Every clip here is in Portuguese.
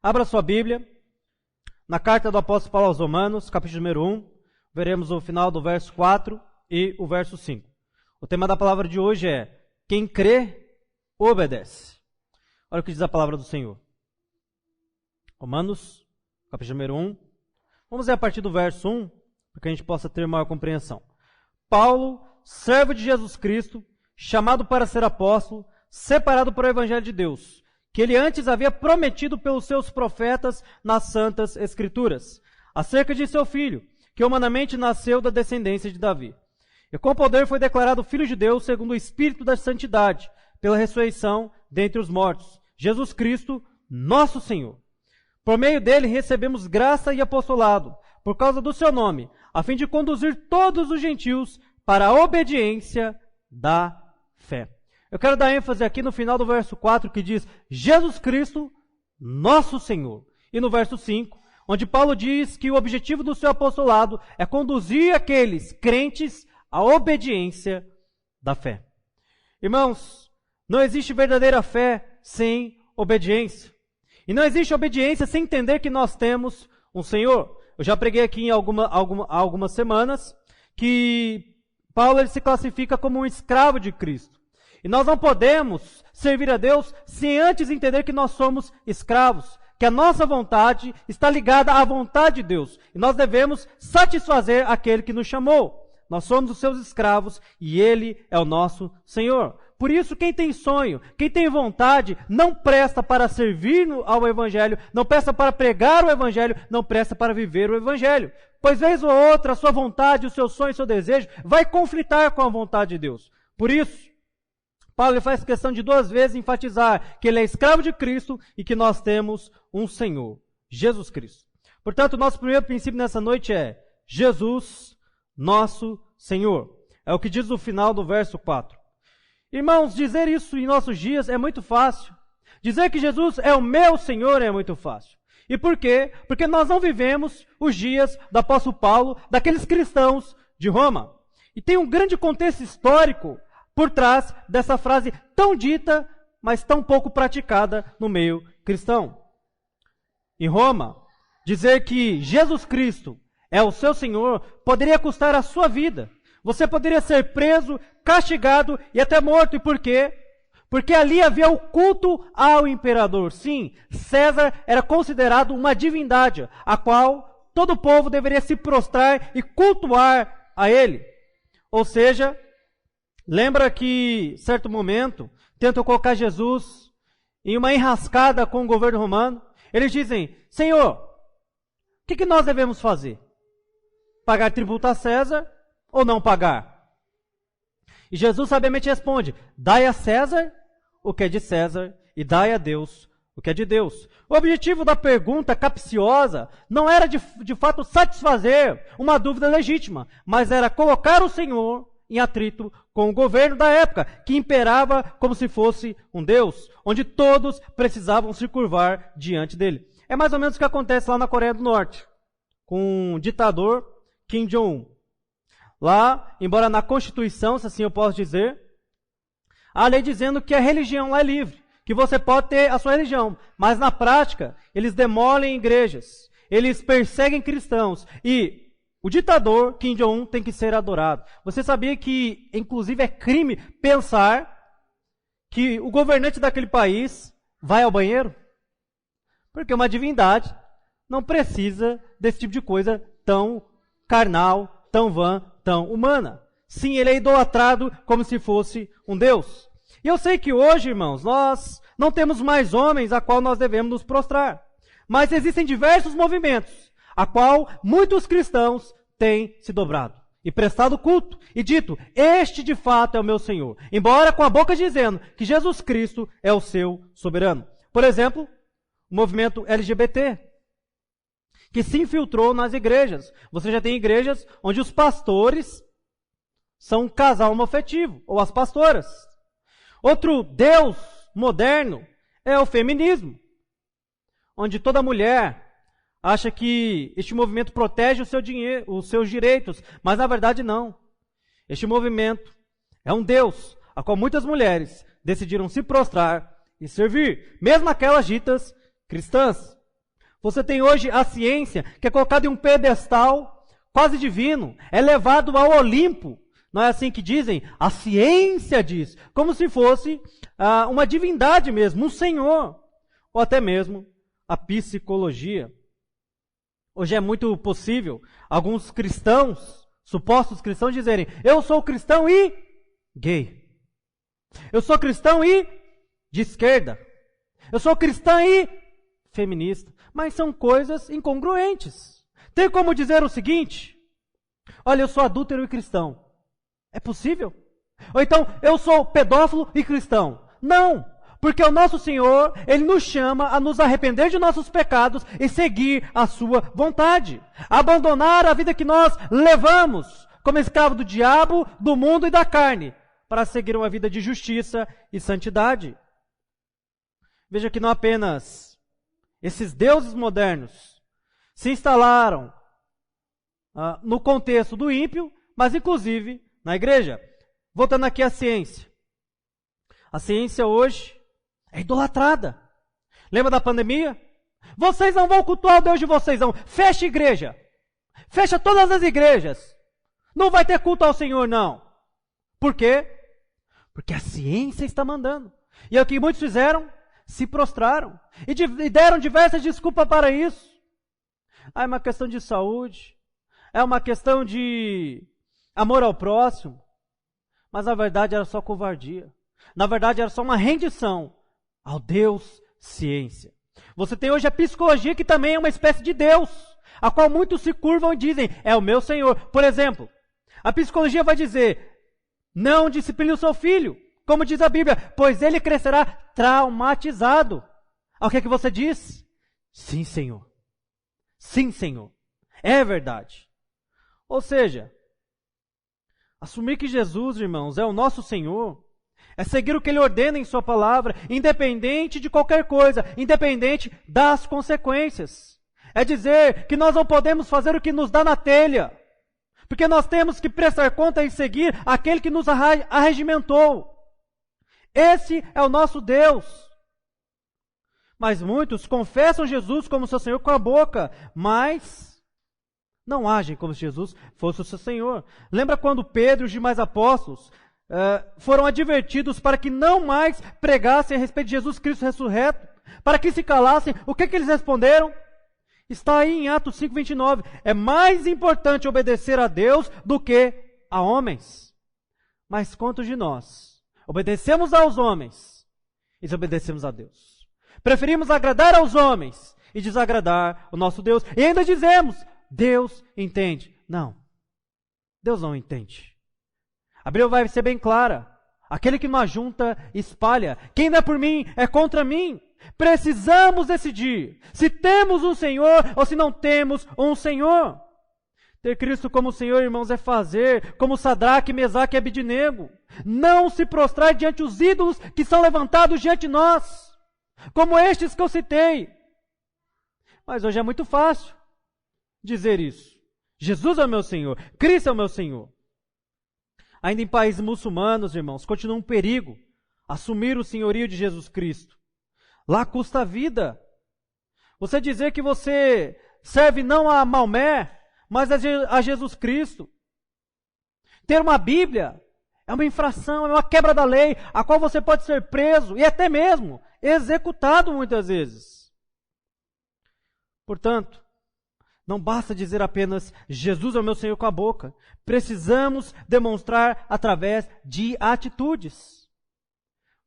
Abra sua Bíblia, na carta do apóstolo Paulo aos Romanos, capítulo número 1, veremos o final do verso 4 e o verso 5. O tema da palavra de hoje é: quem crê, obedece. Olha o que diz a palavra do Senhor. Romanos, capítulo número 1. Vamos ler a partir do verso 1, para que a gente possa ter maior compreensão. Paulo, servo de Jesus Cristo, chamado para ser apóstolo, separado para o Evangelho de Deus, que ele antes havia prometido pelos seus profetas nas Santas Escrituras, acerca de seu filho, que humanamente nasceu da descendência de Davi. E com poder foi declarado Filho de Deus segundo o Espírito da Santidade, pela ressurreição dentre os mortos, Jesus Cristo, nosso Senhor. Por meio dele recebemos graça e apostolado, por causa do seu nome, a fim de conduzir todos os gentios para a obediência da fé. Eu quero dar ênfase aqui no final do verso 4, que diz Jesus Cristo, nosso Senhor. E no verso 5, onde Paulo diz que o objetivo do seu apostolado é conduzir aqueles crentes à obediência da fé. Irmãos, não existe verdadeira fé sem obediência. E não existe obediência sem entender que nós temos um Senhor. Eu já preguei aqui em algumas semanas que Paulo ele se classifica como um escravo de Cristo. E nós não podemos servir a Deus sem antes entender que nós somos escravos, que a nossa vontade está ligada à vontade de Deus. E nós devemos satisfazer aquele que nos chamou. Nós somos os seus escravos e Ele é o nosso Senhor. Por isso, quem tem sonho, quem tem vontade, não presta para servir ao Evangelho, não presta para pregar o Evangelho, não presta para viver o Evangelho. Pois vez ou outra, a sua vontade, o seu sonho, o seu desejo vai conflitar com a vontade de Deus. Por isso, Paulo faz questão de 2 vezes enfatizar que ele é escravo de Cristo e que nós temos um Senhor, Jesus Cristo. Portanto, nosso primeiro princípio nessa noite é Jesus, nosso Senhor. É o que diz no final do verso 4. Irmãos, dizer isso em nossos dias é muito fácil. Dizer que Jesus é o meu Senhor é muito fácil. E por quê? Porque nós não vivemos os dias do apóstolo Paulo, daqueles cristãos de Roma. E tem um grande contexto histórico por trás dessa frase tão dita, mas tão pouco praticada no meio cristão. Em Roma, dizer que Jesus Cristo é o seu Senhor poderia custar a sua vida. Você poderia ser preso, castigado e até morto. E por quê? Porque ali havia o culto ao imperador. Sim, César era considerado uma divindade, a qual todo o povo deveria se prostrar e cultuar a ele. Ou seja, lembra que, em certo momento, tentam colocar Jesus em uma enrascada com o governo romano? Eles dizem: Senhor, o que nós devemos fazer? Pagar tributo a César ou não pagar? E Jesus sabiamente responde: dai a César o que é de César e dai a Deus o que é de Deus. O objetivo da pergunta capciosa não era de fato satisfazer uma dúvida legítima, mas era colocar o Senhor em atrito com o governo da época, que imperava como se fosse um Deus, onde todos precisavam se curvar diante dele. É mais ou menos o que acontece lá na Coreia do Norte, com o ditador Kim Jong-un. Lá, embora na Constituição, se assim eu posso dizer, há a lei dizendo que a religião lá é livre, que você pode ter a sua religião, mas na prática, eles demolem igrejas, eles perseguem cristãos e o ditador Kim Jong-un tem que ser adorado. Você sabia que, inclusive, é crime pensar que o governante daquele país vai ao banheiro? Porque uma divindade não precisa desse tipo de coisa tão carnal, tão vã, tão humana. Sim, ele é idolatrado como se fosse um Deus. E eu sei que hoje, irmãos, nós não temos mais homens a qual nós devemos nos prostrar. Mas existem diversos movimentos a qual muitos cristãos têm se dobrado e prestado culto e dito: este de fato é o meu Senhor, embora com a boca dizendo que Jesus Cristo é o seu soberano. Por exemplo, o movimento LGBT, que se infiltrou nas igrejas. Você já tem igrejas onde os pastores são um casal homoafetivo, ou as pastoras. Outro Deus moderno é o feminismo, onde toda mulher acha que este movimento protege os seus direitos, mas na verdade não. Este movimento é um Deus a qual muitas mulheres decidiram se prostrar e servir, mesmo aquelas ditas cristãs. Você tem hoje a ciência que é colocada em um pedestal quase divino, é levado ao Olimpo. Não é assim que dizem? A ciência diz, como se fosse uma divindade mesmo, um senhor, ou até mesmo a psicologia. Hoje é muito possível alguns cristãos, supostos cristãos, dizerem: eu sou cristão e gay. Eu sou cristão e de esquerda. Eu sou cristã e feminista. Mas são coisas incongruentes. Tem como dizer o seguinte: olha, eu sou adúltero e cristão. É possível? Ou então, eu sou pedófilo e cristão. Não, porque o nosso Senhor, Ele nos chama a nos arrepender de nossos pecados e seguir a sua vontade. Abandonar a vida que nós levamos como escravo do diabo, do mundo e da carne, para seguir uma vida de justiça e santidade. Veja que não apenas esses deuses modernos se instalaram no contexto do ímpio, mas inclusive na igreja. Voltando aqui à ciência. A ciência hoje é idolatrada. Lembra da pandemia? Vocês não vão cultuar o Deus de vocês, não. Fecha a igreja. Fecha todas as igrejas. Não vai ter culto ao Senhor, não. Por quê? Porque a ciência está mandando. E é o que muitos fizeram? Se prostraram. E deram diversas desculpas para isso. É uma questão de saúde. É uma questão de amor ao próximo. Mas na verdade era só covardia. Na verdade era só uma rendição ao Deus ciência. Você tem hoje a psicologia, que também é uma espécie de Deus, a qual muitos se curvam e dizem: é o meu Senhor. Por exemplo, a psicologia vai dizer: não discipline o seu filho, como diz a Bíblia, pois ele crescerá traumatizado. Ao que é que você diz? Sim, Senhor. Sim, Senhor. É verdade. Ou seja, assumir que Jesus, irmãos, é o nosso Senhor, é seguir o que Ele ordena em Sua palavra, independente de qualquer coisa, independente das consequências. É dizer que nós não podemos fazer o que nos dá na telha, porque nós temos que prestar conta e seguir aquele que nos arregimentou. Esse é o nosso Deus. Mas muitos confessam Jesus como seu Senhor com a boca, mas não agem como se Jesus fosse o seu Senhor. Lembra quando Pedro e os demais apóstolos foram advertidos para que não mais pregassem a respeito de Jesus Cristo ressurreto, para que se calassem? O que eles responderam? Está aí em Atos 5:29. É mais importante obedecer a Deus do que a homens. Mas quantos de nós obedecemos aos homens e desobedecemos a Deus? Preferimos agradar aos homens e desagradar o nosso Deus. E ainda dizemos: Deus entende. Não, Deus não entende. A Bíblia vai ser bem clara. Aquele que não ajunta, espalha. Quem não é por mim, é contra mim. Precisamos decidir se temos um Senhor ou se não temos um Senhor. Ter Cristo como Senhor, irmãos, é fazer como Sadraque, Mesaque e Abednego. Não se prostrar diante dos ídolos que são levantados diante de nós, como estes que eu citei. Mas hoje é muito fácil dizer isso. Jesus é o meu Senhor, Cristo é o meu Senhor. Ainda em países muçulmanos, irmãos, continua um perigo assumir o senhorio de Jesus Cristo. Lá custa a vida. Você dizer que você serve não a Maomé, mas a Jesus Cristo. Ter uma Bíblia é uma infração, é uma quebra da lei, a qual você pode ser preso e até mesmo executado muitas vezes. Portanto, não basta dizer apenas Jesus é o meu Senhor com a boca. Precisamos demonstrar através de atitudes.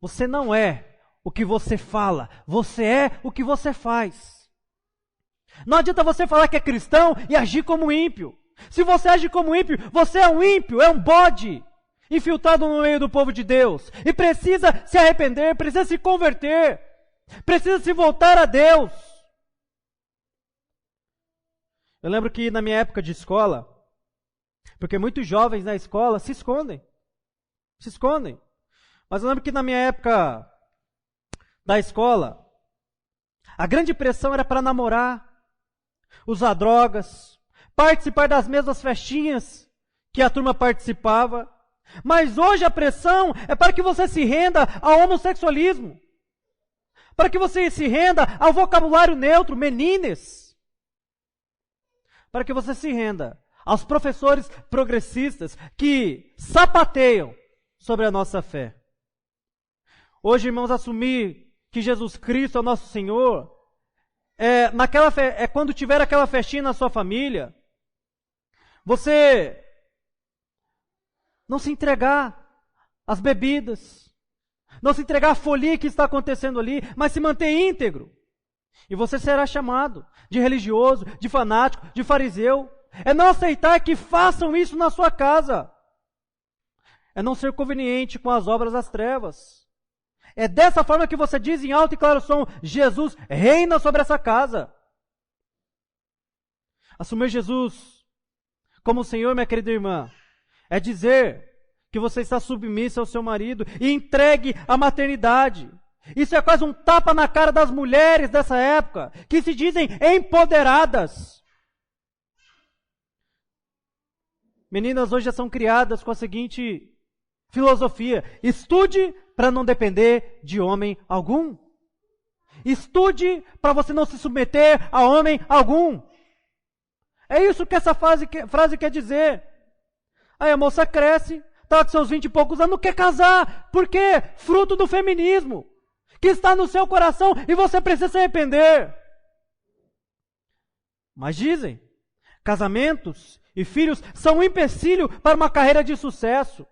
Você não é o que você fala, você é o que você faz. Não adianta você falar que é cristão e agir como ímpio. Se você age como ímpio, você é um ímpio, é um bode infiltrado no meio do povo de Deus. E precisa se arrepender, precisa se converter, precisa se voltar a Deus. Eu lembro que na minha época de escola, porque muitos jovens na escola se escondem. Mas eu lembro que na minha época da escola, a grande pressão era para namorar, usar drogas, participar das mesmas festinhas que a turma participava. Mas hoje a pressão é para que você se renda ao homossexualismo, para que você se renda ao vocabulário neutro, menines, para que você se renda aos professores progressistas que sapateiam sobre a nossa fé. Hoje, irmãos, assumir que Jesus Cristo é o nosso Senhor, quando tiver aquela festinha na sua família, você não se entregar às bebidas, não se entregar à folia que está acontecendo ali, mas se manter íntegro. E você será chamado de religioso, de fanático, de fariseu. É não aceitar que façam isso na sua casa. É não ser conveniente com as obras das trevas. É dessa forma que você diz em alto e claro som: Jesus reina sobre essa casa. Assumir Jesus como Senhor, minha querida irmã, é dizer que você está submissa ao seu marido e entregue a maternidade. Isso é quase um tapa na cara das mulheres dessa época, que se dizem empoderadas. Meninas hoje já são criadas com a seguinte filosofia: estude para não depender de homem algum. Estude para você não se submeter a homem algum. É isso que essa frase quer dizer. Aí a moça cresce, está com seus 20 e poucos anos, não quer casar. Por quê? Fruto do feminismo, que está no seu coração e você precisa se arrepender. Mas dizem, casamentos e filhos são um empecilho para uma carreira de sucesso.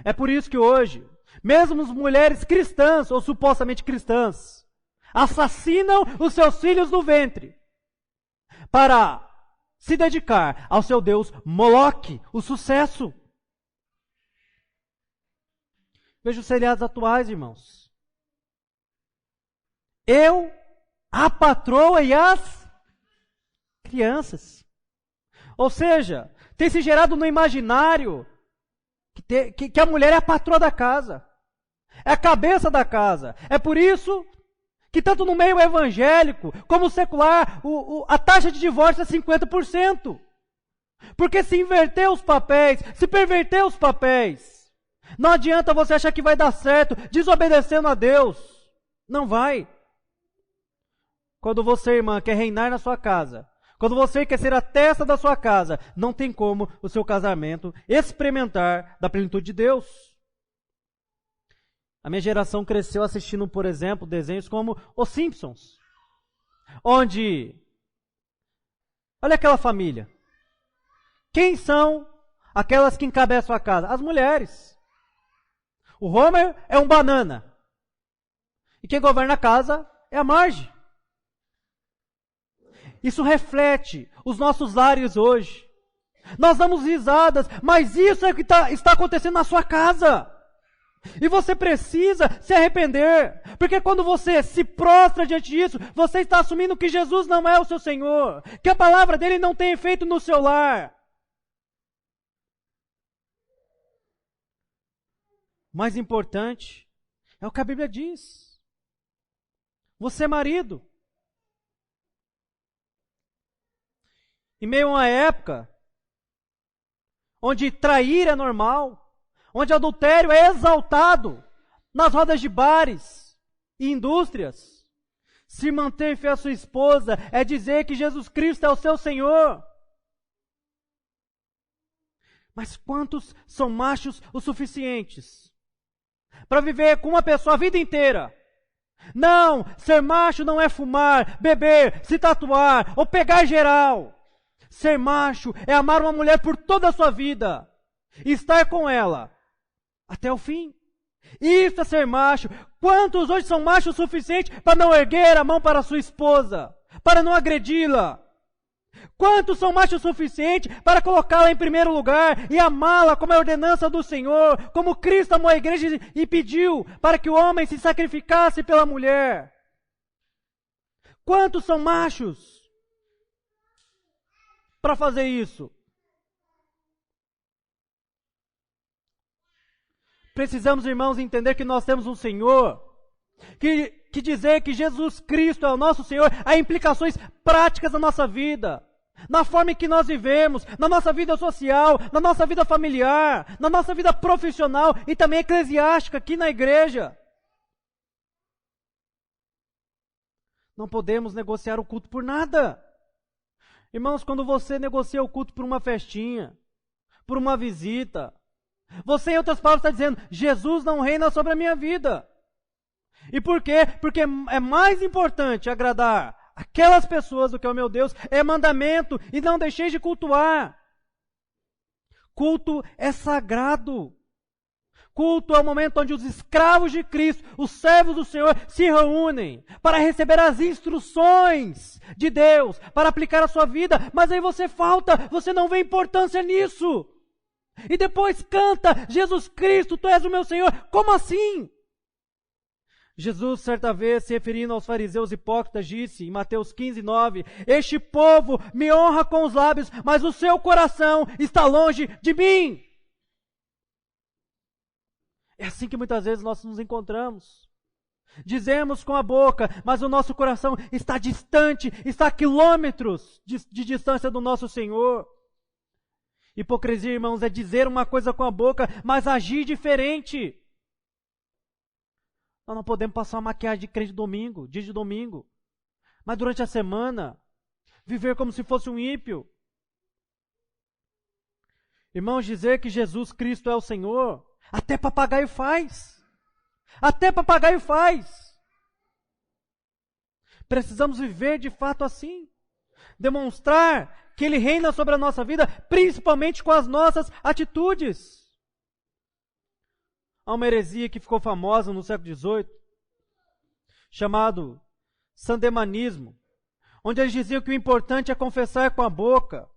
É por isso que hoje, mesmo as mulheres cristãs ou supostamente cristãs, assassinam os seus filhos no ventre para se dedicar ao seu Deus Moloque, o sucesso. Veja os seriados atuais, irmãos. Eu, a patroa e as crianças. Ou seja, tem se gerado no imaginário que a mulher é a patroa da casa. É a cabeça da casa. É por isso que tanto no meio evangélico como secular, a taxa de divórcio é 50%. Porque se inverter os papéis, se perverter os papéis, não adianta você achar que vai dar certo desobedecendo a Deus. Não vai. Quando você, irmã, quer reinar na sua casa, quando você quer ser a testa da sua casa, não tem como o seu casamento experimentar da plenitude de Deus. A minha geração cresceu assistindo, por exemplo, desenhos como Os Simpsons, onde, olha aquela família. Quem são aquelas que encabeçam a casa? As mulheres. O Homer é um banana. E quem governa a casa é a Marge. Isso reflete os nossos lares hoje. Nós damos risadas, mas isso é o que está acontecendo na sua casa. E você precisa se arrepender, porque quando você se prostra diante disso, você está assumindo que Jesus não é o seu Senhor, que a palavra dele não tem efeito no seu lar. Mais importante é o que a Bíblia diz. Você é marido. Em meio a uma época onde trair é normal, onde adultério é exaltado nas rodas de bares e indústrias, se manter fiel à sua esposa é dizer que Jesus Cristo é o seu Senhor. Mas quantos são machos o suficientes para viver com uma pessoa a vida inteira? Não, ser macho não é fumar, beber, se tatuar ou pegar geral. Ser macho é amar uma mulher por toda a sua vida e estar com ela até o fim. Isso é ser macho. Quantos hoje são machos o suficiente para não erguer a mão para sua esposa, para não agredi-la? Quantos são machos o suficiente para colocá-la em primeiro lugar e amá-la como a ordenança do Senhor, como Cristo amou a igreja e pediu para que o homem se sacrificasse pela mulher? Quantos são machos para fazer isso? Precisamos, irmãos, entender que nós temos um Senhor, que dizer que Jesus Cristo é o nosso Senhor, há implicações práticas na nossa vida, na forma em que nós vivemos, na nossa vida social, na nossa vida familiar, na nossa vida profissional e também eclesiástica aqui na igreja. Não podemos negociar o culto por nada. Irmãos, quando você negocia o culto por uma festinha, por uma visita, você, em outras palavras, está dizendo, Jesus não reina sobre a minha vida. E por quê? Porque é mais importante agradar aquelas pessoas do que o meu Deus, é mandamento, e não deixeis de cultuar. Culto é sagrado. Culto é o momento onde os escravos de Cristo, os servos do Senhor, se reúnem para receber as instruções de Deus, para aplicar a sua vida, mas aí você falta, você não vê importância nisso. E depois canta, Jesus Cristo, Tu és o meu Senhor. Como assim? Jesus, certa vez, se referindo aos fariseus hipócritas, disse em Mateus 15:9, este povo me honra com os lábios, mas o seu coração está longe de mim. É assim que muitas vezes nós nos encontramos. Dizemos com a boca, mas o nosso coração está distante, está a quilômetros de distância do nosso Senhor. Hipocrisia, irmãos, é dizer uma coisa com a boca, mas agir diferente. Nós não podemos passar uma maquiagem de crente domingo, dia de domingo. Mas durante a semana, viver como se fosse um ímpio. Irmãos, dizer que Jesus Cristo é o Senhor, até papagaio faz. Até papagaio faz. Precisamos viver de fato assim. Demonstrar que Ele reina sobre a nossa vida, principalmente com as nossas atitudes. Há uma heresia que ficou famosa no século XVIII, chamado sandemanismo, onde eles diziam que o importante é confessar com a boca,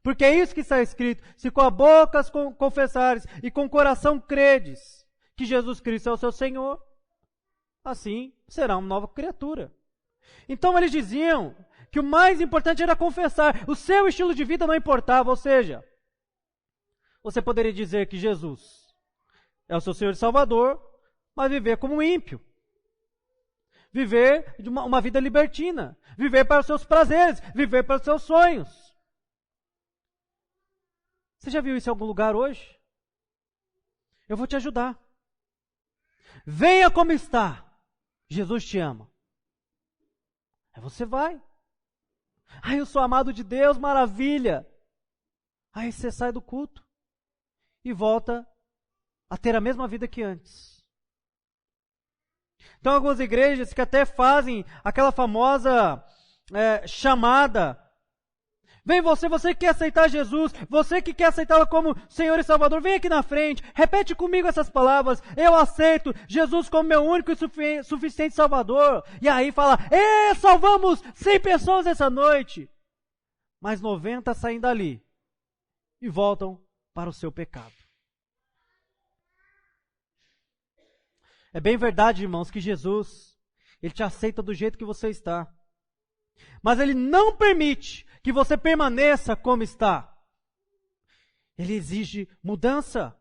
porque é isso que está escrito, se com a boca confessares e com o coração credes que Jesus Cristo é o seu Senhor, assim será uma nova criatura. Então eles diziam que o mais importante era confessar, o seu estilo de vida não importava, ou seja, você poderia dizer que Jesus é o seu Senhor e Salvador, mas viver como um ímpio. Viver de uma vida libertina. Viver para os seus prazeres. Viver para os seus sonhos. Você já viu isso em algum lugar hoje? Eu vou te ajudar. Venha como está. Jesus te ama. Aí você vai. Aí eu sou amado de Deus, maravilha. Aí você sai do culto e volta a ter a mesma vida que antes. Então, algumas igrejas que até fazem aquela famosa chamada. Vem você que quer aceitar Jesus, você que quer aceitá-lo como Senhor e Salvador, vem aqui na frente, repete comigo essas palavras, eu aceito Jesus como meu único e suficiente Salvador. E aí fala, salvamos 100 pessoas essa noite. Mas 90 saem dali e voltam para o seu pecado. É bem verdade, irmãos, que Jesus, Ele te aceita do jeito que você está. Mas Ele não permite que você permaneça como está. Ele exige mudança.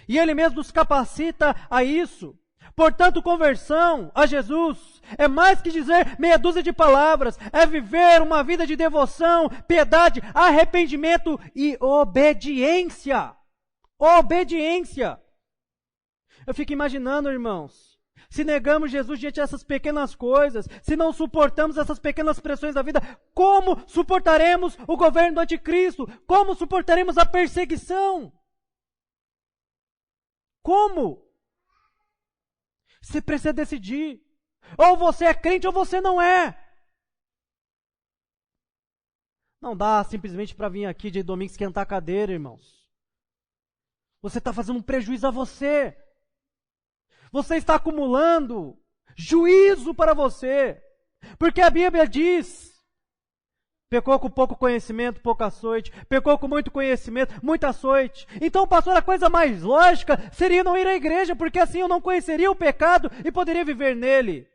E Ele mesmo nos capacita a isso. Portanto, conversão a Jesus é mais que dizer meia dúzia de palavras. É viver uma vida de devoção, piedade, arrependimento e obediência. Obediência. Eu fico imaginando, irmãos, se negamos Jesus diante dessas pequenas coisas, se não suportamos essas pequenas pressões da vida, como suportaremos o governo do anticristo? Como suportaremos a perseguição? Como? Você precisa decidir. Ou você é crente ou você não é. Não dá simplesmente para vir aqui de domingo esquentar a cadeira, irmãos. Você está fazendo um prejuízo a você. Você está acumulando juízo para você. Porque a Bíblia diz, pecou com pouco conhecimento, pouco açoite. Pecou com muito conhecimento, muito açoite. Então, pastor, a coisa mais lógica seria não ir à igreja, porque assim eu não conheceria o pecado e poderia viver nele.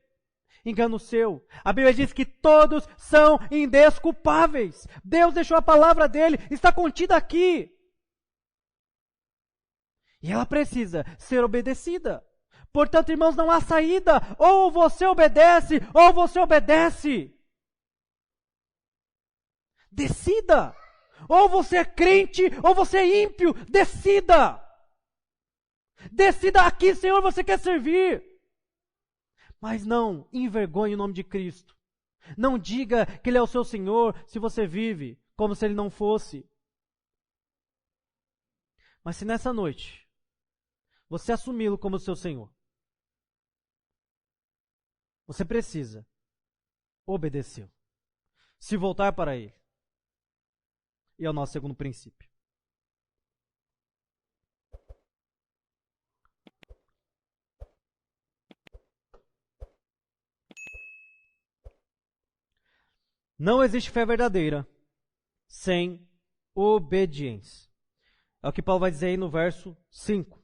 Engano seu. A Bíblia diz que todos são indesculpáveis. Deus deixou a palavra dele, está contida aqui. E ela precisa ser obedecida. Portanto, irmãos, não há saída. Ou você obedece, ou você obedece. Decida. Ou você é crente, ou você é ímpio. Decida. Decida a que Senhor você quer servir. Mas não envergonhe o nome de Cristo. Não diga que Ele é o seu Senhor se você vive como se Ele não fosse. Mas se nessa noite você assumi-lo como seu Senhor, você precisa obedecê-lo, se voltar para Ele. E é o nosso segundo princípio. Não existe fé verdadeira sem obediência. É o que Paulo vai dizer aí no verso 5.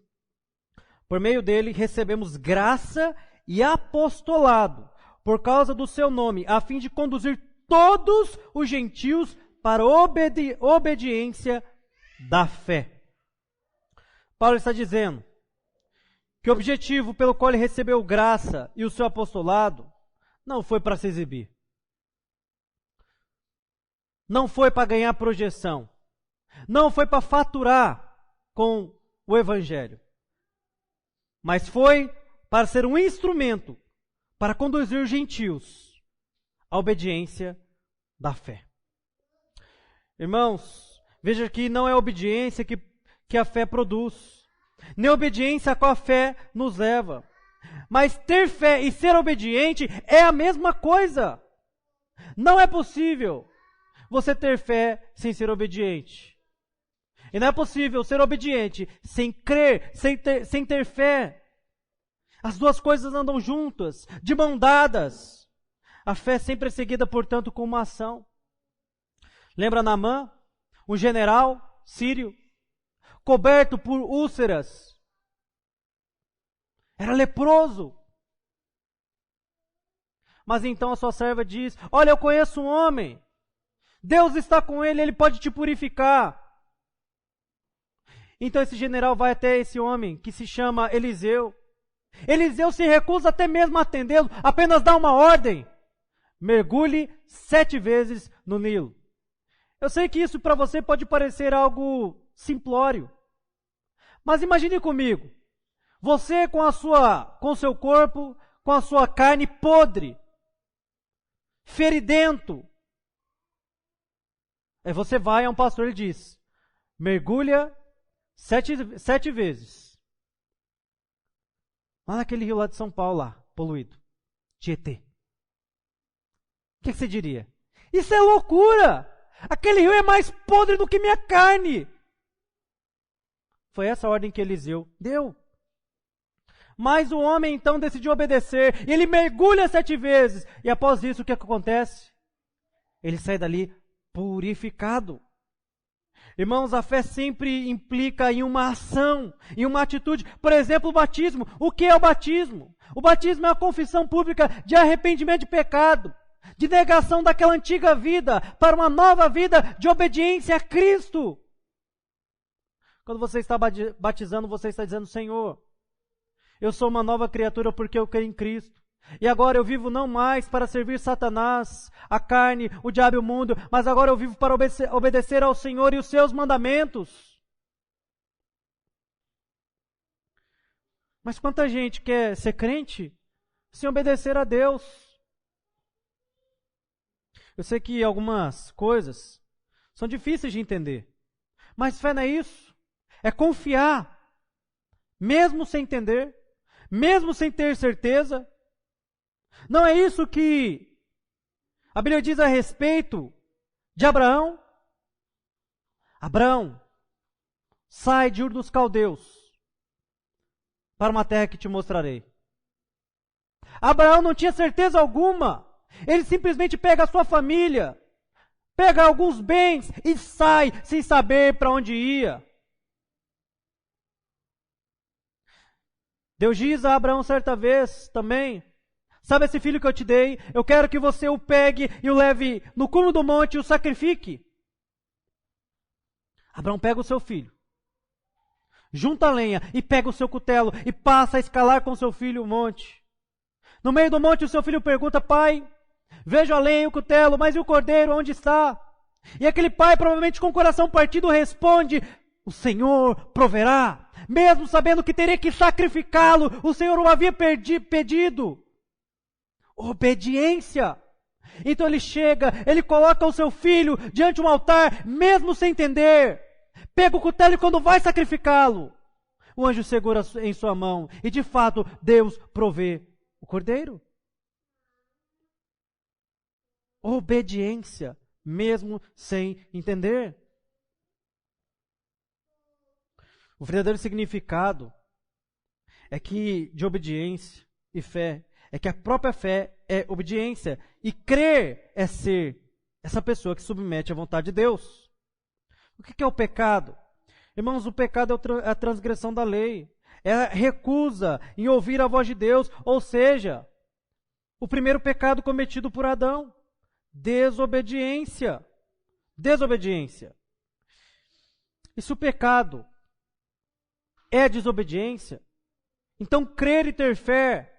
Por meio dele recebemos graça e apostolado, por causa do seu nome, a fim de conduzir todos os gentios para a obediência da fé. Paulo está dizendo que o objetivo pelo qual ele recebeu graça e o seu apostolado não foi para se exibir. Não foi para ganhar projeção. Não foi para faturar com o Evangelho. Mas foi para ser um instrumento para conduzir os gentios à obediência da fé. Irmãos, veja que não é a obediência que a fé produz. Nem a obediência a qual a fé nos leva. Mas ter fé e ser obediente é a mesma coisa. Não é possível você ter fé sem ser obediente. E não é possível ser obediente sem crer, sem ter fé. As duas coisas andam juntas, de mão dadas. A fé sempre é seguida, portanto, com uma ação. Lembra Naamã, um general sírio, coberto por úlceras. Era leproso. Mas então a sua serva diz: olha, eu conheço um homem. Deus está com ele, ele pode te purificar. Então esse general vai até esse homem, que se chama Eliseu. Eliseu se recusa até mesmo a atendê-lo, apenas dá uma ordem: mergulhe 7 vezes no Nilo. Eu sei que isso para você pode parecer algo simplório. Mas imagine comigo, você com o seu corpo, com a sua carne podre, feridento. Aí você vai a um pastor e diz: mergulha 7 vezes. Lá naquele rio lá de São Paulo, lá, poluído. Tietê. O que você diria? Isso é loucura! Aquele rio é mais podre do que minha carne. Foi essa a ordem que Eliseu deu. Mas o homem então decidiu obedecer. E ele mergulha 7 vezes. E após isso, o que acontece? Ele sai dali purificado. Irmãos, a fé sempre implica em uma ação, em uma atitude. Por exemplo, o batismo. O que é o batismo? O batismo é a confissão pública de arrependimento de pecado, de negação daquela antiga vida para uma nova vida de obediência a Cristo. Quando você está batizando, você está dizendo: Senhor, eu sou uma nova criatura porque eu creio em Cristo. E agora eu vivo não mais para servir Satanás, a carne, o diabo e o mundo, mas agora eu vivo para obedecer ao Senhor e os seus mandamentos. Mas quanta gente quer ser crente sem obedecer a Deus? Eu sei que algumas coisas são difíceis de entender, mas fé não é isso. É confiar, mesmo sem entender, mesmo sem ter certeza. Não é isso que a Bíblia diz a respeito de Abraão? Abraão, sai de Ur dos Caldeus para uma terra que te mostrarei. Abraão não tinha certeza alguma. Ele simplesmente pega a sua família, pega alguns bens e sai sem saber para onde ia. Deus diz a Abraão certa vez também: sabe esse filho que eu te dei? Eu quero que você o pegue e o leve no cume do monte e o sacrifique. Abraão pega o seu filho, junta a lenha e pega o seu cutelo e passa a escalar com seu filho o monte. No meio do monte o seu filho pergunta: pai, vejo a lenha e o cutelo, mas e o cordeiro, onde está? E aquele pai, provavelmente com o coração partido, responde: o Senhor proverá. Mesmo sabendo que teria que sacrificá-lo, o Senhor o havia pedido. Obediência. Então ele chega, ele coloca o seu filho diante de um altar, mesmo sem entender. Pega o cutelo e quando vai sacrificá-lo, o anjo segura em sua mão. E de fato, Deus provê o cordeiro. Obediência, mesmo sem entender. O verdadeiro significado é que de obediência e fé, é que a própria fé é obediência. E crer é ser essa pessoa que submete à vontade de Deus. O que é o pecado? Irmãos, o pecado é a transgressão da lei. É a recusa em ouvir a voz de Deus. Ou seja, o primeiro pecado cometido por Adão. Desobediência. Desobediência. E se o pecado é desobediência, então crer e ter fé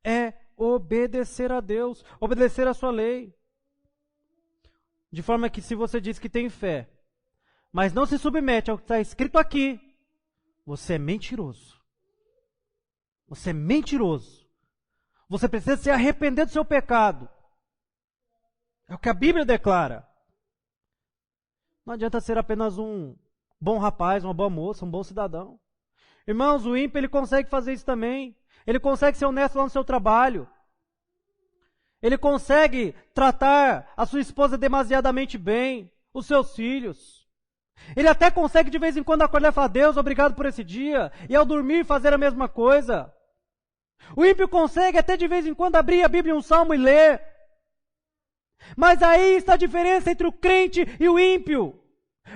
é obedecer a Deus, obedecer a sua lei. De forma que se você diz que tem fé, mas não se submete ao que está escrito aqui, você é mentiroso. Você é mentiroso. Você precisa se arrepender do seu pecado. É o que a Bíblia declara. Não adianta ser apenas um bom rapaz, uma boa moça, um bom cidadão. Irmãos, o ímpio ele consegue fazer isso também. Ele consegue ser honesto lá no seu trabalho. Ele consegue tratar a sua esposa demasiadamente bem, os seus filhos. Ele até consegue de vez em quando acordar e falar, Deus, obrigado por esse dia. E ao dormir fazer a mesma coisa. O ímpio consegue até de vez em quando abrir a Bíblia em um salmo e ler. Mas aí está a diferença entre o crente e o ímpio.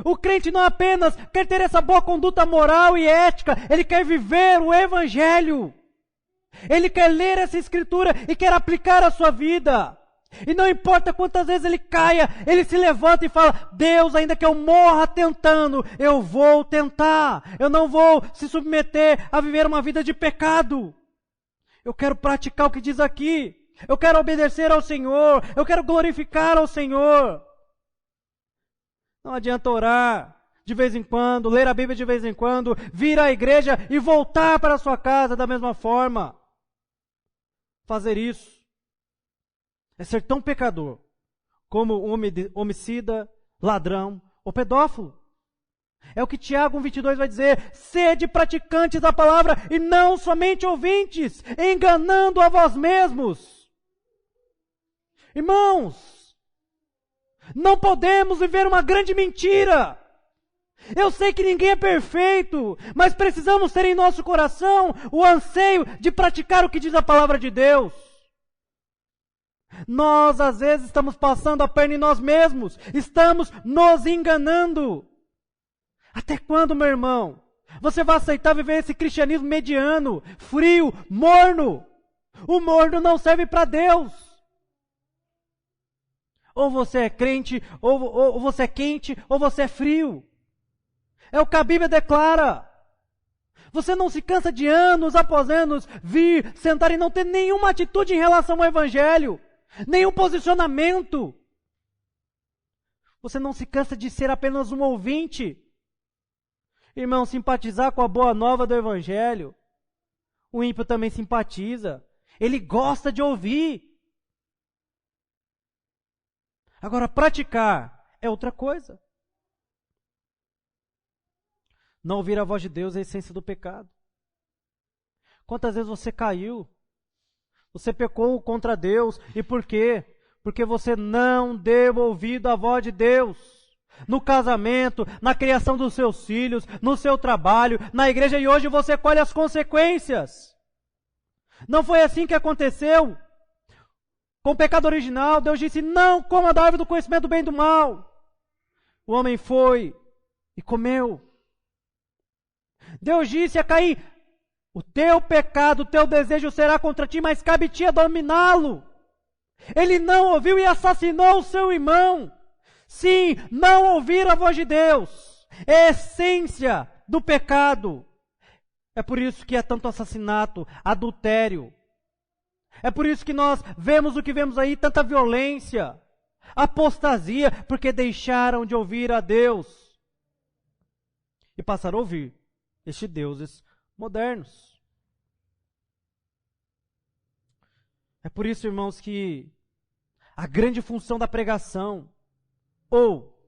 O crente não apenas quer ter essa boa conduta moral e ética, ele quer viver o Evangelho. Ele quer ler essa Escritura e quer aplicar a sua vida. E não importa quantas vezes ele caia, ele se levanta e fala, Deus, ainda que eu morra tentando, eu vou tentar. Eu não vou se submeter a viver uma vida de pecado. Eu quero praticar o que diz aqui. Eu quero obedecer ao Senhor. Eu quero glorificar ao Senhor. Não adianta orar de vez em quando, ler a Bíblia de vez em quando, vir à igreja e voltar para a sua casa da mesma forma. Fazer isso é ser tão pecador como homicida, ladrão ou pedófilo. É o que Tiago 1,22 vai dizer, sede praticantes da palavra e não somente ouvintes, enganando a vós mesmos. Irmãos, não podemos viver uma grande mentira. Eu sei que ninguém é perfeito, mas precisamos ter em nosso coração o anseio de praticar o que diz a palavra de Deus. Nós, às vezes, estamos passando a perna em nós mesmos, estamos nos enganando. Até quando, meu irmão, você vai aceitar viver esse cristianismo mediano, frio, morno? O morno não serve para Deus. Ou você é crente, ou você é quente, ou você é frio. É o que a Bíblia declara. Você não se cansa de anos após anos vir, sentar e não ter nenhuma atitude em relação ao Evangelho, nenhum posicionamento. Você não se cansa de ser apenas um ouvinte. Irmão, simpatizar com a boa nova do Evangelho. O ímpio também simpatiza. Ele gosta de ouvir. Agora, praticar é outra coisa. Não ouvir a voz de Deus é a essência do pecado. Quantas vezes você caiu? Você pecou contra Deus. E por quê? Porque você não deu ouvido à voz de Deus. No casamento, na criação dos seus filhos, no seu trabalho, na igreja, e hoje você colhe as consequências. Não foi assim que aconteceu. Com o pecado original, Deus disse, não coma da árvore do conhecimento do bem e do mal. O homem foi e comeu. Deus disse a Caim, o teu pecado, o teu desejo será contra ti, mas cabe-te a dominá-lo. Ele não ouviu e assassinou o seu irmão. Sim, não ouvir a voz de Deus é a essência do pecado. É por isso que há tanto assassinato, adultério. É por isso que nós vemos o que vemos aí, tanta violência, apostasia, porque deixaram de ouvir a Deus. E passaram a ouvir estes deuses modernos. É por isso, irmãos, que A grande função da pregação ou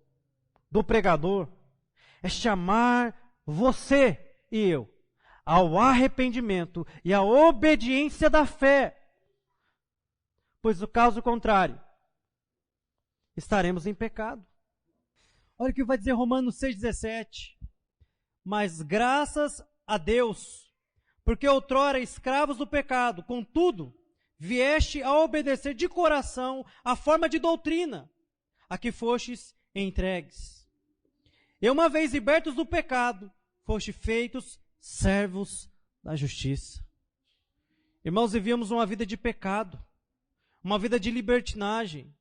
do pregador é chamar você e eu ao arrependimento e à obediência da fé. Pois, no caso contrário, estaremos em pecado. Olha o que vai dizer Romanos 6,17. Mas graças a Deus, porque outrora escravos do pecado, contudo, vieste a obedecer de coração a forma de doutrina a que fostes entregues. E uma vez libertos do pecado, foste feitos servos da justiça. Irmãos, vivíamos uma vida de pecado, uma vida de libertinagem.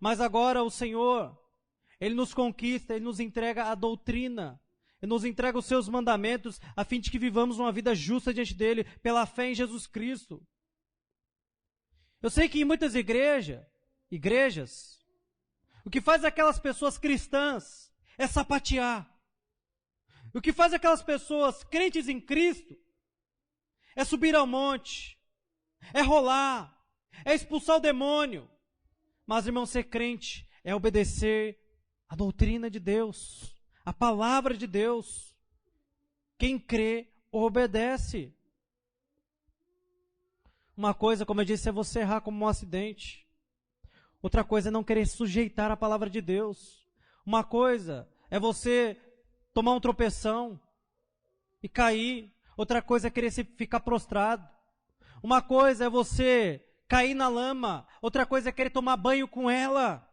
Mas agora o Senhor, Ele nos conquista, Ele nos entrega a doutrina, Ele nos entrega os seus mandamentos, a fim de que vivamos uma vida justa diante dEle, pela fé em Jesus Cristo. Eu sei que em muitas igrejas, o que faz aquelas pessoas cristãs é sapatear. O que faz aquelas pessoas crentes em Cristo é subir ao monte, é rolar, é expulsar o demônio. Mas, irmão, ser crente é obedecer a doutrina de Deus, a palavra de Deus. Quem crê, obedece. Uma coisa, como eu disse, é você errar como um acidente. Outra coisa é não querer sujeitar a palavra de Deus. Uma coisa é você tomar um tropeção e cair. Outra coisa é querer ficar prostrado. Uma coisa é você cair na lama. Outra coisa é querer tomar banho com ela.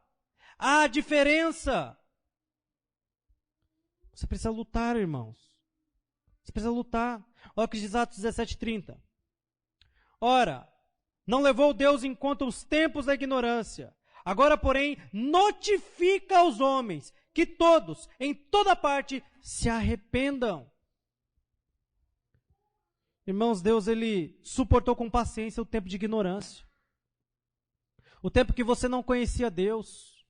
Há diferença. Você precisa lutar, irmãos. Você precisa lutar. Olha o que diz Atos 17:30. Ora, não levou Deus em conta os tempos da ignorância. Agora, porém, notifica aos homens que todos, em toda parte, se arrependam. Irmãos, Deus, Ele suportou com paciência o tempo de ignorância. O tempo que você não conhecia Deus.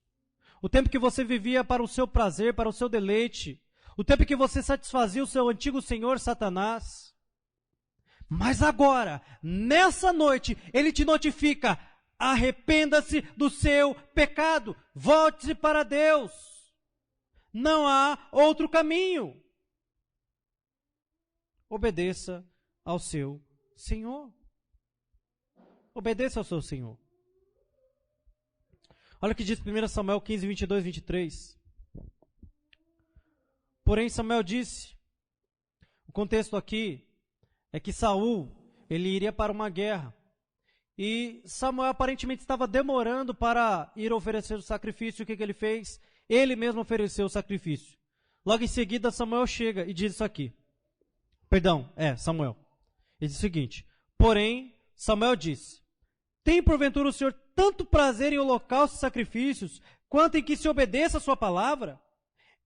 O tempo que você vivia para o seu prazer, para o seu deleite. O tempo que você satisfazia o seu antigo senhor, Satanás. Mas agora, nessa noite, Ele te notifica: arrependa-se do seu pecado, volte-se para Deus. Não há outro caminho. Obedeça ao seu Senhor. Obedeça ao seu Senhor. Olha o que diz 1 Samuel 15, 22, 23. Porém, Samuel disse, o contexto aqui é que Saul, ele iria para uma guerra. E Samuel aparentemente estava demorando para ir oferecer o sacrifício. O que ele fez? Ele mesmo ofereceu o sacrifício. Logo em seguida, Samuel chega e diz isso aqui. Samuel. Ele diz o seguinte: porém, Samuel disse: tem porventura o Senhor tanto prazer em holocaustos e sacrifícios, quanto em que se obedeça a sua palavra?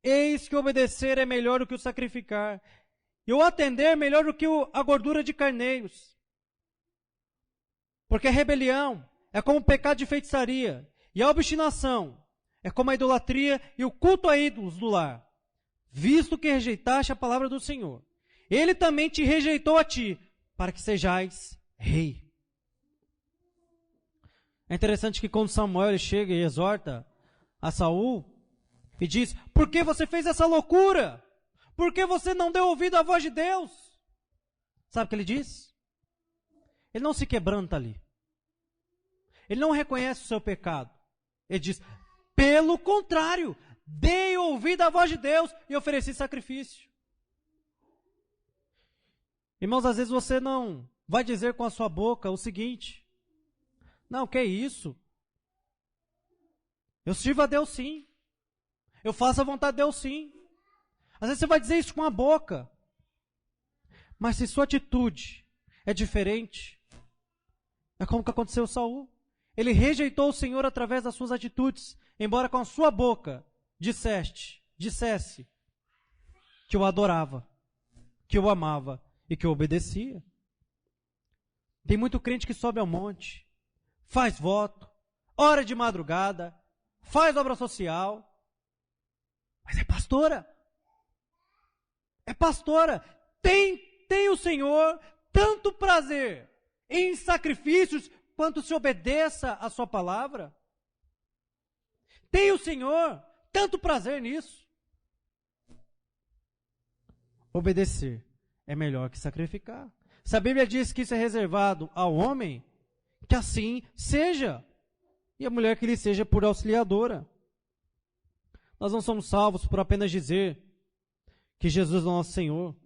Eis que obedecer é melhor do que o sacrificar, e o atender é melhor do que a gordura de carneiros. Porque a rebelião é como o pecado de feitiçaria, e a obstinação é como a idolatria e o culto a ídolos do lar. Visto que rejeitaste a palavra do Senhor, Ele também te rejeitou a ti, para que sejais rei. É interessante que quando Samuel ele chega e exorta a Saul, e diz: por que você fez essa loucura? Por que você não deu ouvido à voz de Deus? Sabe o que ele diz? Ele não se quebranta ali. Ele não reconhece o seu pecado. Ele diz: pelo contrário, dei ouvido à voz de Deus e ofereci sacrifício. Irmãos, às vezes você não vai dizer com a sua boca o seguinte: não, que é isso? Eu sirvo a Deus sim. Eu faço a vontade de Deus sim. Às vezes você vai dizer isso com a boca. Mas se sua atitude é diferente, é como que aconteceu com Saul. Ele rejeitou o Senhor através das suas atitudes, embora com a sua boca dissesse que o adorava, que o amava e que o obedecia. Tem muito crente que sobe ao monte, faz voto, ora de madrugada, faz obra social, mas é pastora. É pastora. Tem o Senhor tanto prazer em sacrifícios quanto se obedeça a sua palavra? Tem o Senhor tanto prazer nisso? Obedecer é melhor que sacrificar. Se a Bíblia diz que isso é reservado ao homem, que assim seja. E a mulher que lhe seja por auxiliadora. Nós não somos salvos por apenas dizer que Jesus é o nosso Senhor,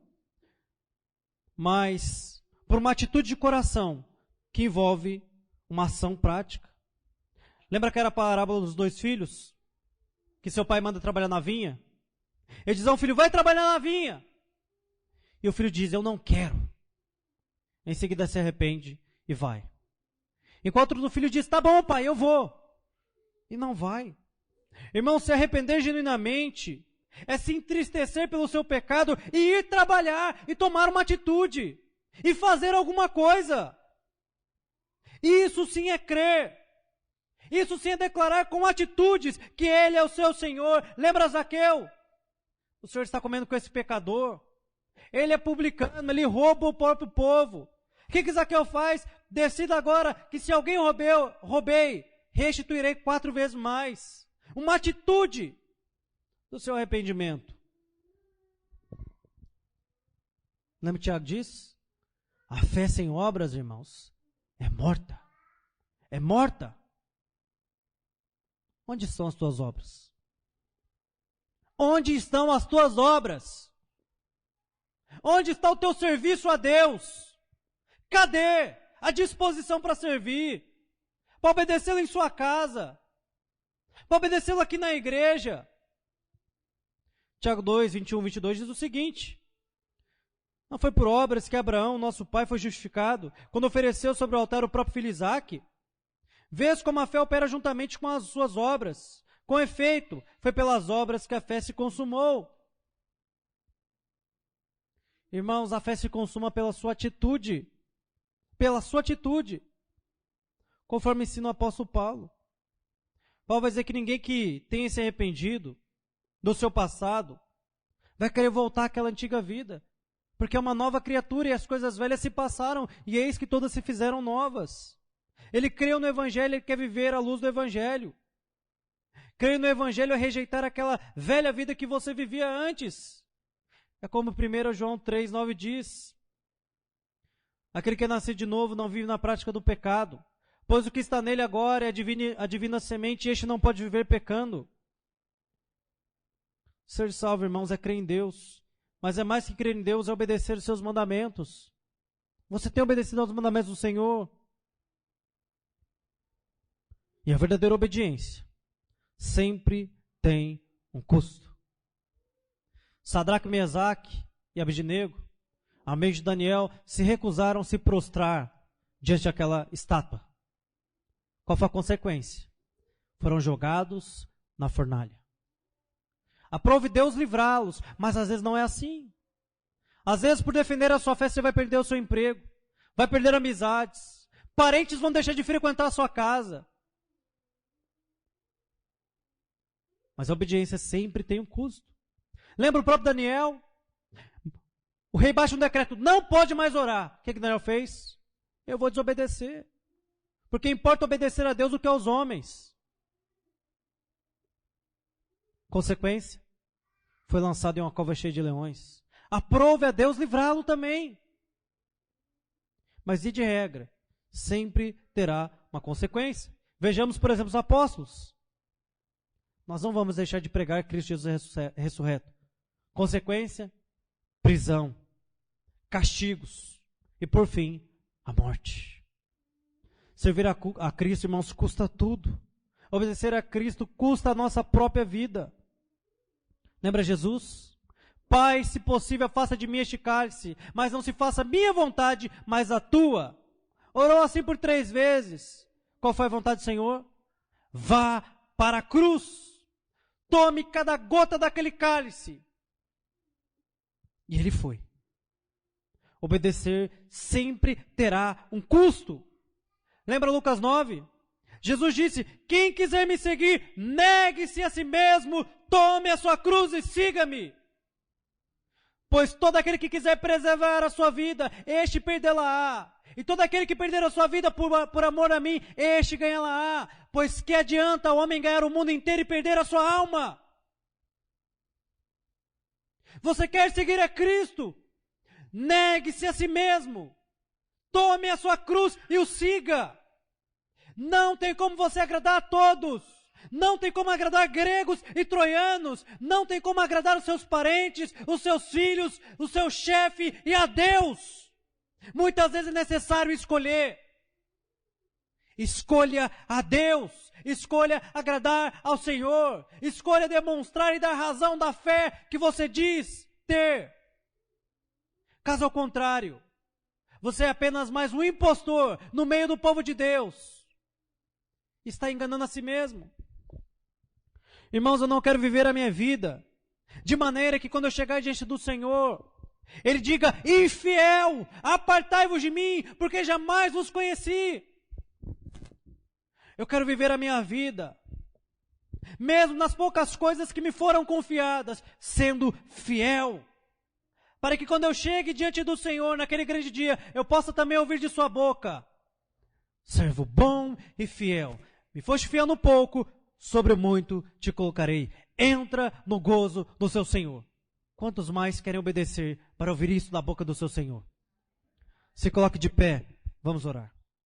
mas por uma atitude de coração que envolve uma ação prática. Lembra que era a parábola dos 2 filhos? Que seu pai manda trabalhar na vinha? Ele diz ao filho, vai trabalhar na vinha. E o filho diz, eu não quero. Em seguida se arrepende e vai. Enquanto o filho diz, tá bom pai, eu vou. E não vai. Irmão, se arrepender genuinamente é se entristecer pelo seu pecado e ir trabalhar e tomar uma atitude e fazer alguma coisa. Isso sim é crer. Isso sim é declarar com atitudes que Ele é o seu Senhor. Lembra Zaqueu? O Senhor está comendo com esse pecador. Ele é publicano, ele rouba o próprio povo. O que Zaqueu faz? Decida agora que se alguém roubei, restituirei 4 vezes mais. Uma atitude do seu arrependimento. Lembra o que Tiago diz? A fé sem obras, irmãos, é morta. É morta. Onde estão as tuas obras? Onde estão as tuas obras? Onde está o teu serviço a Deus? Cadê a disposição para servir? Para obedecê-lo em sua casa? Para obedecê-lo aqui na igreja? Tiago 2, 21, 22 diz o seguinte: não foi por obras que Abraão, nosso pai, foi justificado, quando ofereceu sobre o altar o próprio filho Isaque? Vês como a fé opera juntamente com as suas obras. Com efeito, foi pelas obras que a fé se consumou. Irmãos, a fé se consuma pela sua atitude. Pela sua atitude. Conforme ensina o apóstolo Paulo. Paulo vai dizer que ninguém que tenha se arrependido do seu passado vai querer voltar àquela antiga vida. Porque é uma nova criatura e as coisas velhas se passaram e eis que todas se fizeram novas. Ele creu no Evangelho, ele quer viver à luz do Evangelho. Crer no Evangelho é rejeitar aquela velha vida que você vivia antes. É como 1 João 3, 9 diz. Aquele que é nascido de novo não vive na prática do pecado, pois o que está nele agora é a divina semente e este não pode viver pecando. Ser salvo, irmãos, é crer em Deus. Mas é mais que crer em Deus, é obedecer os seus mandamentos. Você tem obedecido aos mandamentos do Senhor? E a verdadeira obediência sempre tem um custo. Sadraque, Mesaque e Abednego, a meio de Daniel, se recusaram a se prostrar diante daquela estátua. Qual foi a consequência? Foram jogados na fornalha. Aprove Deus livrá-los, mas às vezes não é assim. Às vezes, por defender a sua fé, você vai perder o seu emprego, vai perder amizades, parentes vão deixar de frequentar a sua casa. Mas a obediência sempre tem um custo. Lembra o próprio Daniel? O rei baixa um decreto, não pode mais orar. O que Daniel fez? Eu vou desobedecer. Porque importa obedecer a Deus do que aos homens. Consequência, foi lançado em uma cova cheia de leões. Aprove a Deus livrá-lo também. Mas, e de regra, sempre terá uma consequência. Vejamos, por exemplo, os apóstolos. Nós não vamos deixar de pregar Cristo Jesus ressurreto. Consequência, prisão, castigos e, por fim, a morte. Servir a Cristo, irmãos, custa tudo. Obedecer a Cristo custa a nossa própria vida. Lembra Jesus? Pai, se possível, faça de mim este cálice, mas não se faça a minha vontade, mas a tua. Orou assim por 3 vezes. Qual foi a vontade do Senhor? Vá para a cruz. Tome cada gota daquele cálice. E ele foi. Obedecer sempre terá um custo. Lembra Lucas 9? Jesus disse, quem quiser me seguir, negue-se a si mesmo, tome a sua cruz e siga-me. Pois todo aquele que quiser preservar a sua vida, este perdê-la-á. E todo aquele que perder a sua vida por amor a mim, este ganha-la-á. Pois que adianta o homem ganhar o mundo inteiro e perder a sua alma? Você quer seguir a Cristo? Negue-se a si mesmo. Tome a sua cruz e o siga. Não tem como você agradar a todos. Não tem como agradar gregos e troianos. Não tem como agradar os seus parentes, os seus filhos, o seu chefe e a Deus. Muitas vezes é necessário escolher. Escolha a Deus. Escolha agradar ao Senhor. Escolha demonstrar e dar razão da fé que você diz ter. Caso ao contrário, você é apenas mais um impostor no meio do povo de Deus. Está enganando a si mesmo. Irmãos, eu não quero viver a minha vida de maneira que quando eu chegar diante do Senhor, Ele diga: infiel, apartai-vos de mim, porque jamais vos conheci. Eu quero viver a minha vida, mesmo nas poucas coisas que me foram confiadas, sendo fiel. Para que quando eu chegue diante do Senhor naquele grande dia, eu possa também ouvir de sua boca: servo bom e fiel. Me foste fiel no pouco, sobre o muito te colocarei. Entra no gozo do seu Senhor. Quantos mais querem obedecer para ouvir isso da boca do seu Senhor? Se coloque de pé, vamos orar.